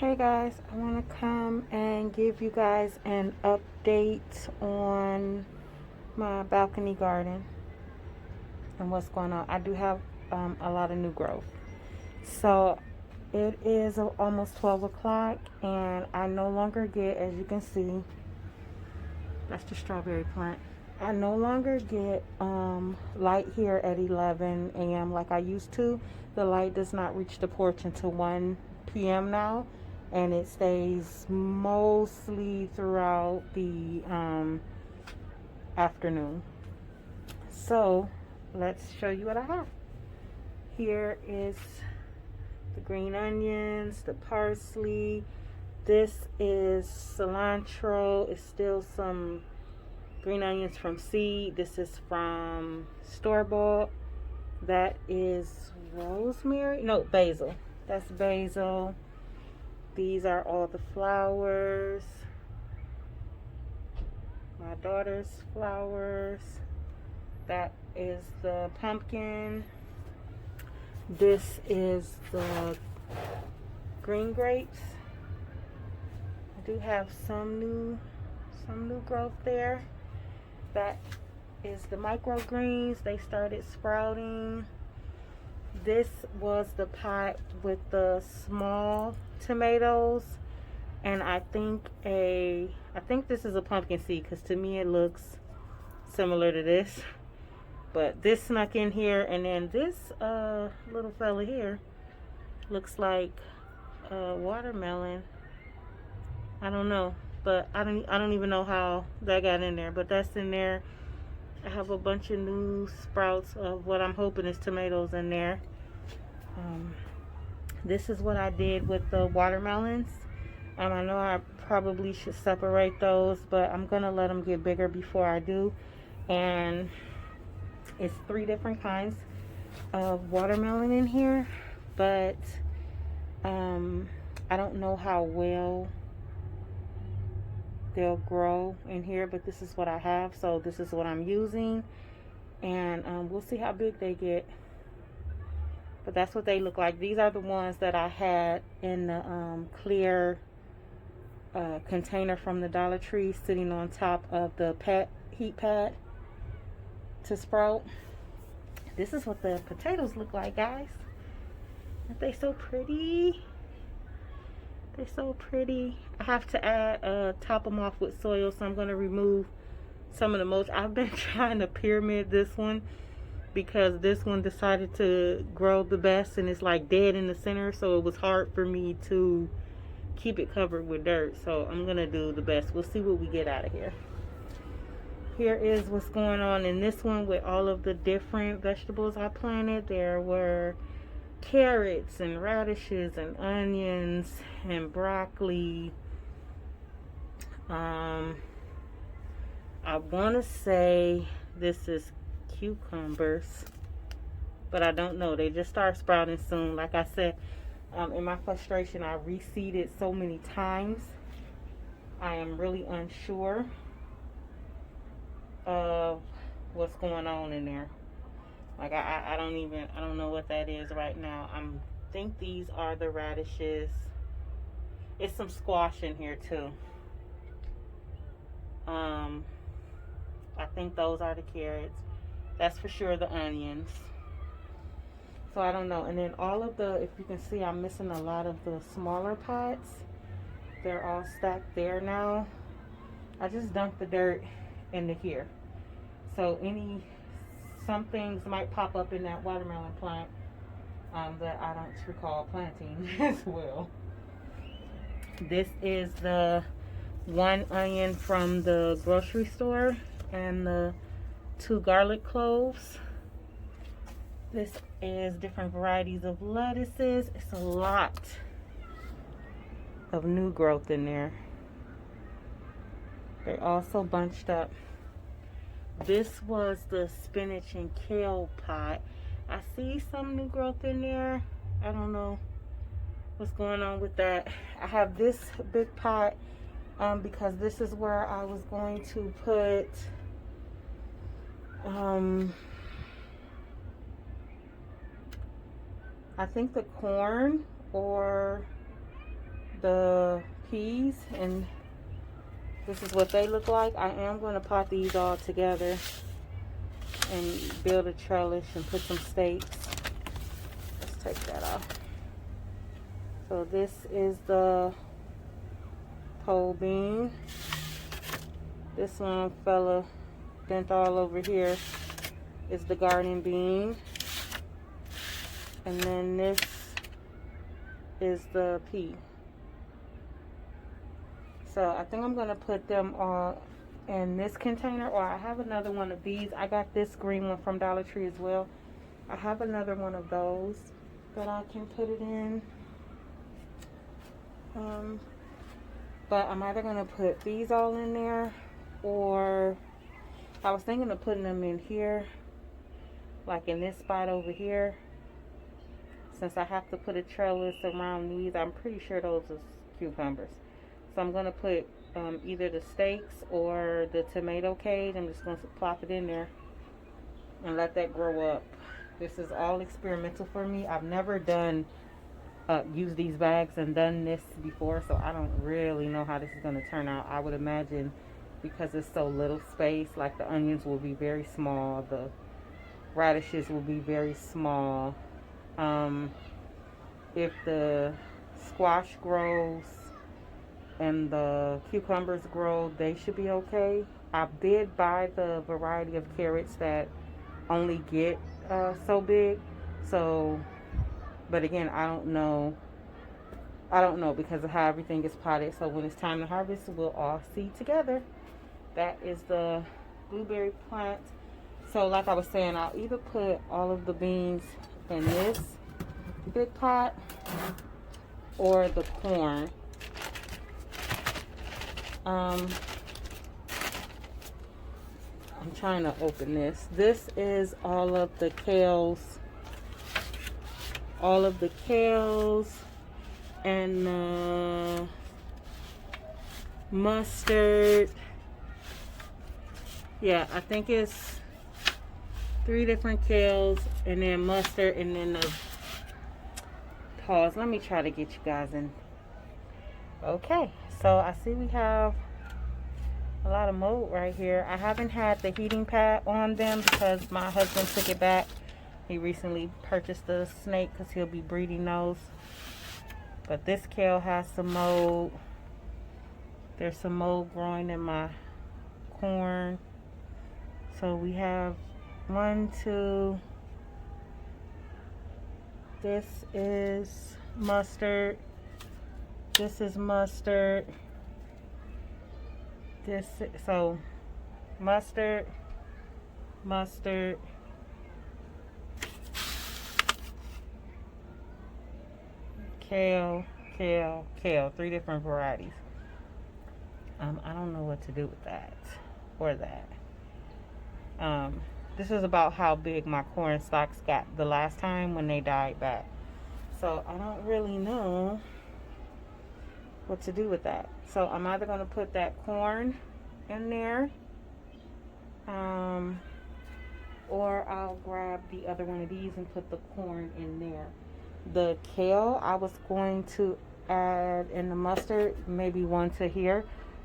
Hey guys, I want to come and give you guys an update on my balcony garden and what's going on. I do have a lot of new growth. So it is almost 12 o'clock and I no longer get, as you can see, that's the strawberry plant. I no longer get light here at 11 a.m. like I used to. The light does not reach the porch until 1 p.m. now, and it stays mostly throughout the afternoon. So let's show you what I have. Here is the green onions, the parsley. This is cilantro. It's still some green onions from seed. This is from store-bought. That is rosemary. No, basil. That's basil. These are all the flowers. My daughter's flowers. That is the pumpkin. This is the green grapes. I do have some new growth there. That is the microgreens. They started sprouting. This was the pot with the small tomatoes, and I think this is a pumpkin seed because to me it looks similar to this. But this snuck in here, and then this little fella here looks like a watermelon. I don't know, but I don't even know how that got in there, but that's in there. I have a bunch of new sprouts of what I'm hoping is tomatoes in there. This is what I did with the watermelons. I know I probably should separate those, but I'm gonna let them get bigger before I do. And it's 3 different kinds of watermelon in here, but I don't know how well they'll grow in here, but this is what I have, so this is what I'm using, and we'll see how big they get. But that's what they look like. These are the ones that I had in the clear container from the Dollar Tree sitting on top of the heat pad to sprout. This is what the potatoes look like, guys. Aren't they so pretty? They're so pretty. I have to top them off with soil, so I'm going to remove some of the mulch. I've been trying to pyramid this one because this one decided to grow the best and it's like dead in the center, so it was hard for me to keep it covered with dirt. So I'm going to do the best. We'll see what we get out of here. Here is what's going on in this one with all of the different vegetables I planted. There were carrots and radishes and onions and broccoli. I want to say this is cucumbers, but I don't know. They just start sprouting soon. Like I said, in my frustration, I reseeded so many times. I am really unsure of what's going on in there. Like I don't know what that is right now. Think these are the radishes. It's some squash in here too. I think those are the carrots. That's for sure the onions. So I don't know. And then all of the, if you can see, I'm missing a lot of the smaller pots. They're all stacked there now. I just dumped the dirt into here. So some things might pop up in that watermelon plant that I don't recall planting as well. This is the 1 onion from the grocery store and the 2 garlic cloves. This is different varieties of lettuces. It's a lot of new growth in there. They're also bunched up. This was the spinach and kale pot. I see some new growth in there. I don't know what's going on with that. I have this big pot because this is where I was going to put I think the corn or the peas, and this is what they look like. I am going to pot these all together and build a trellis and put some stakes. Let's take that off. So this is the pole bean. This one fella bent all over here is the garden bean. And then this is the pea. So I think I'm going to put them all in this container, or I have another one of these. I got this green one from Dollar Tree as well. I have another one of those that I can put it in. But I'm either going to put these all in there, or I was thinking of putting them in here, like in this spot over here. Since I have to put a trellis around these, I'm pretty sure those are cucumbers. So I'm going to put either the steaks or the tomato cage. I'm just going to plop it in there and let that grow up. This is all experimental for me. I've never done used these bags and done this before, so I don't really know how this is going to turn out. I would imagine because it's so little space, like the onions will be very small, the radishes will be very small. If the squash grows and the cucumbers grow, they should be okay. I did buy the variety of carrots that only get so big, so but again, I don't know because of how everything is potted. So when it's time to harvest, we'll all see together. That is the blueberry plant. So like I was saying, I'll either put all of the beans in this big pot or the corn. I'm trying to open this. This is all of the kales. All of the kales and mustard. Yeah, I think it's 3 different kales and then mustard and then the pause. Let me try to get you guys in. Okay, so I see we have a lot of mold right here. I haven't had the heating pad on them because my husband took it back. He recently purchased a snake because he'll be breeding those. But this kale has some mold. There's some mold growing in my corn. So we have 1, 2. This is mustard. This is mustard. So mustard, mustard, kale, kale, kale. 3 different varieties. I don't know what to do with that or that. This is about how big my corn stalks got the last time when they died back. So I don't really know what to do with that. So I'm either going to put that corn in there, or I'll grab the other one of these and put the corn in there. The kale I was going to add in the mustard, maybe 1 to here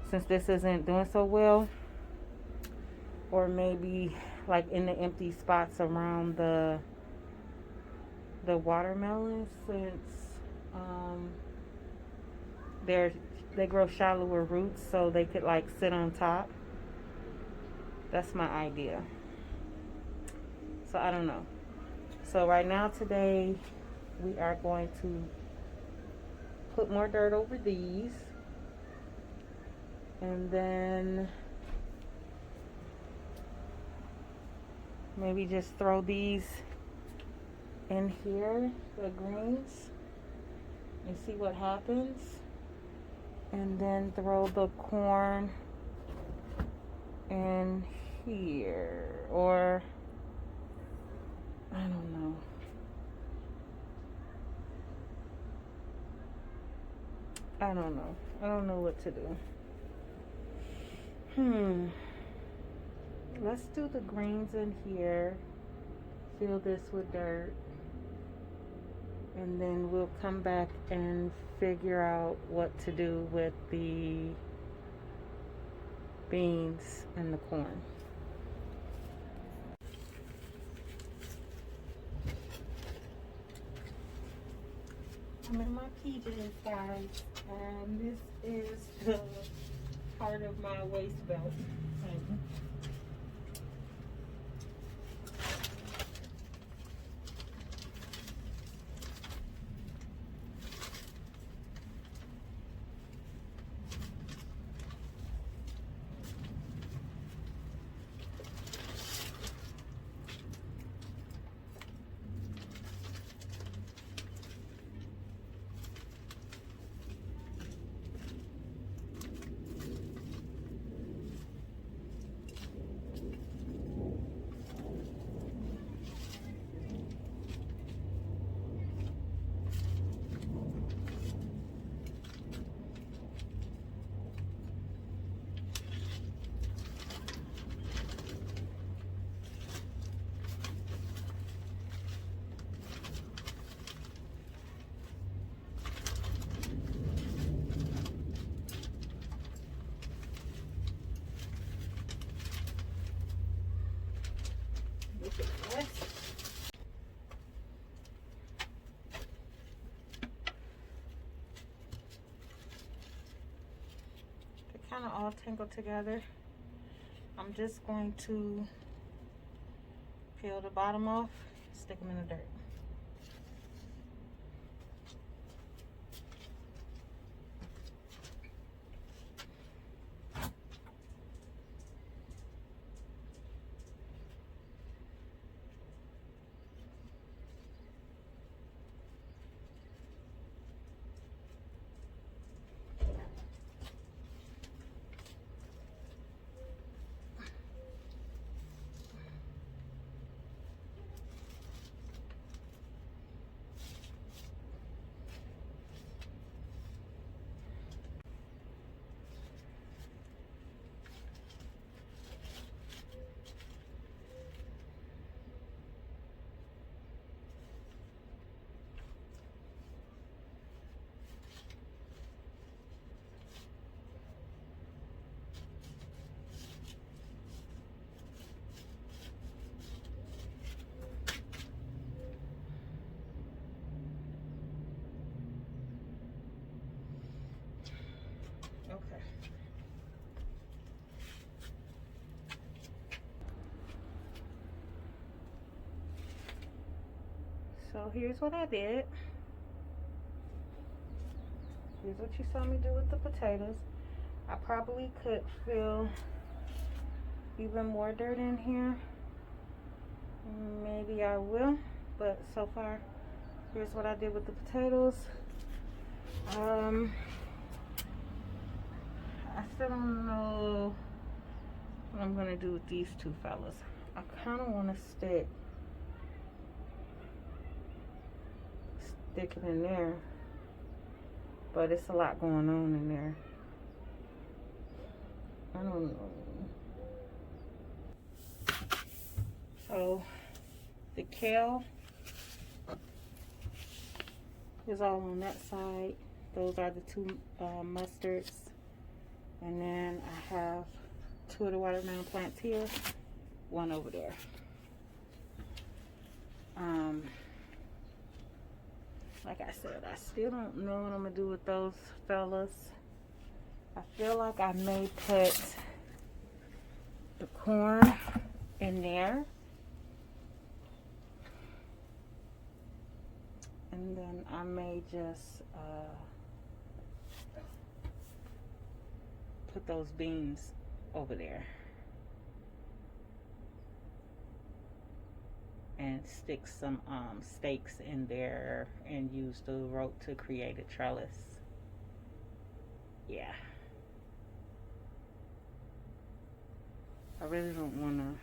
since this isn't doing so well, or maybe like in the empty spots around the watermelons, since they grow shallower roots, so they could like sit on top. That's my idea. So I don't know. So right now today we are going to put more dirt over these, and then maybe just throw these in here, the greens, and see what happens. And then throw the corn in here, or I don't know. I don't know. I don't know what to do. Let's do the greens in here. Fill this with dirt. And then we'll come back and figure out what to do with the beans and the corn. I'm in my PJs, guys, and this is the part of my waist belt. Kind of all tangled together. I'm just going to peel the bottom off, stick them in the dirt. Okay. So here's what I did. Here's what you saw me do with the potatoes. I probably could fill even more dirt in here. Maybe I will, but so far, here's what I did with the potatoes. I still don't know what I'm gonna do with these two fellas. I kind of want to stick it in there, but it's a lot going on in there. I don't know. So the kale is all on that side. Those are the two mustards, and then I have two of the watermelon plants here, one over there. Like I said, I still don't know what I'm gonna do with those fellas. I feel like I may put the corn in there, and then I may just put those beans over there and stick some stakes in there and use the rope to create a trellis. Yeah, I really don't want to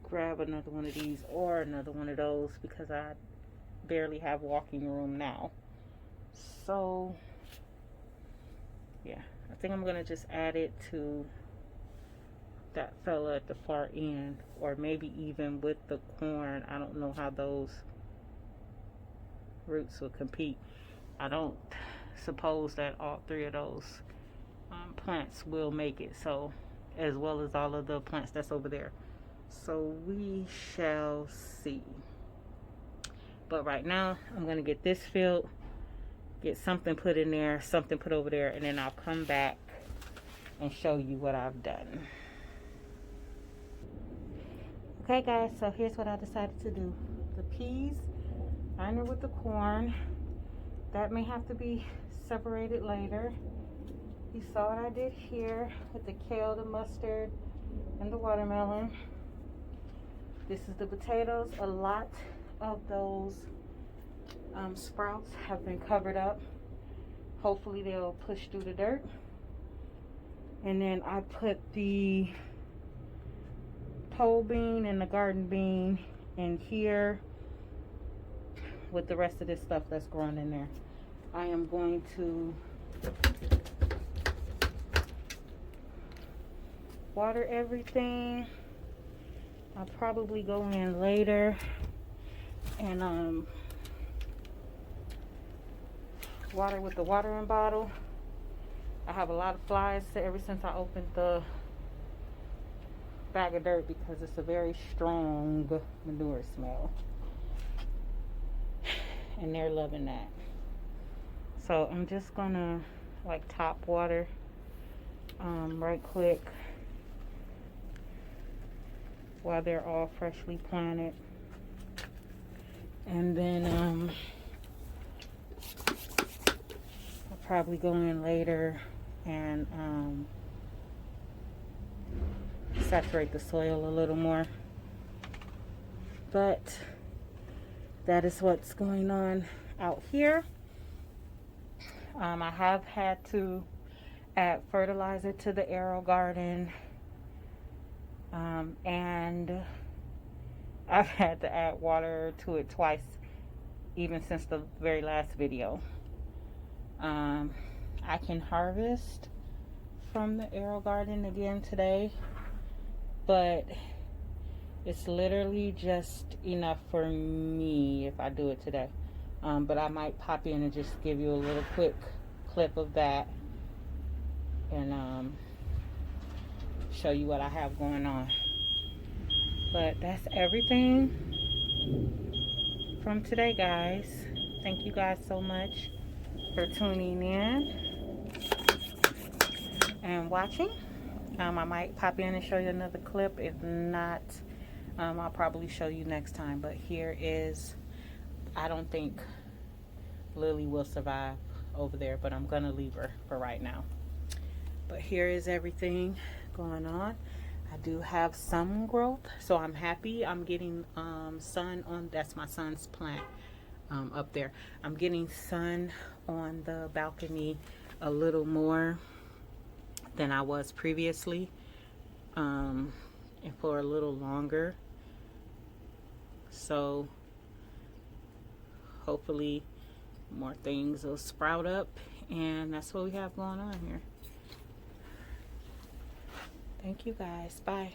grab another one of these or another one of those because I barely have walking room now. So yeah, I think I'm gonna just add it to that fella at the far end, or maybe even with the corn. I don't know how those roots will compete. I don't suppose that all three of those plants will make it, so as well as all of the plants that's over there. So we shall see. But right now I'm gonna get this filled, get something put in there, something put over there, and then I'll come back and show you what I've done. Okay guys, so here's what I decided to do. The peas, I know with the corn, that may have to be separated later. You saw what I did here with the kale, the mustard, and the watermelon. This is the potatoes. A lot of those sprouts have been covered up. Hopefully they'll push through the dirt. And then I put the pole bean and the garden bean in here with the rest of this stuff that's growing in there. I am going to water everything. I'll probably go in later and water with the watering bottle. I have a lot of flies ever since I opened the bag of dirt because it's a very strong manure smell, and they're loving that. So I'm just gonna like top water right quick while they're all freshly planted, and then I'll probably go in later and saturate the soil a little more. But that is what's going on out here. I have had to add fertilizer to the AeroGarden, and I've had to add water to it twice, even since the very last video. I can harvest from the AeroGarden again today, but it's literally just enough for me if I do it today. But I might pop in and just give you a little quick clip of that and show you what I have going on. But that's everything from today, guys. Thank you guys so much for tuning in and watching. I might pop in and show you another clip. If not, I'll probably show you next time. But here is, I don't think Lily will survive over there, but I'm gonna leave her for right now. But here is everything going on. I do have some growth, so I'm happy. I'm getting sun on, that's my son's plant up there. I'm getting sun on the balcony a little more than I was previously, and for a little longer. So hopefully more things will sprout up, and that's what we have going on here. Thank you guys. Bye.